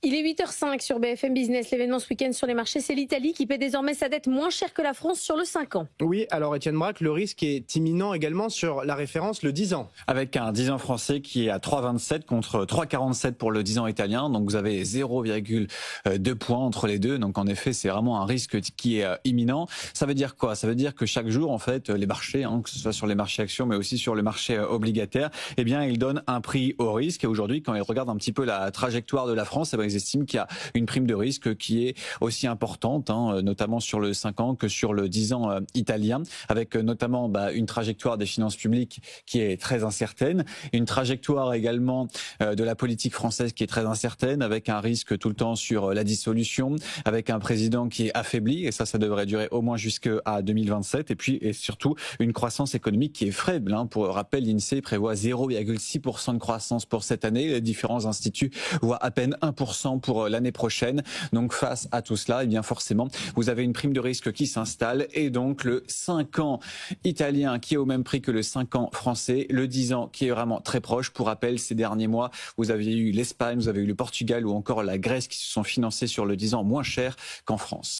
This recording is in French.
Il est 8h05 sur BFM Business. L'événement ce week-end sur les marchés, c'est l'Italie qui paie désormais sa dette moins cher que la France sur le 5 ans. Oui, alors Étienne Braque, le risque est imminent également sur la référence le 10 ans. Avec un 10 ans français qui est à 3,27 contre 3,47 pour le 10 ans italien. Donc vous avez 0,2 points entre les deux. Donc en effet, c'est vraiment un risque qui est imminent. Ça veut dire quoi? Ça veut dire que chaque jour, en fait, les marchés, que ce soit sur les marchés actions, mais aussi sur le marché obligataire, eh bien, ils donnent un prix au risque. Et aujourd'hui, quand ils regardent un petit peu la trajectoire de la France, eh bien, ils estiment qu'il y a une prime de risque qui est aussi importante, notamment sur le 5 ans que sur le 10 ans italien, avec notamment une trajectoire des finances publiques qui est très incertaine, une trajectoire également de la politique française qui est très incertaine, avec un risque tout le temps sur la dissolution, avec un président qui est affaibli, et ça devrait durer au moins jusqu'à 2027, et surtout une croissance économique qui est faible. Pour rappel, l'INSEE prévoit 0,6% de croissance pour cette année, les différents instituts voient à peine 1% pour l'année prochaine. Donc face à tout cela, eh bien forcément, vous avez une prime de risque qui s'installe, et donc le 5 ans italien qui est au même prix que le 5 ans français, le 10 ans qui est vraiment très proche. Pour rappel, ces derniers mois, vous avez eu l'Espagne, vous avez eu le Portugal ou encore la Grèce qui se sont financés sur le 10 ans moins cher qu'en France.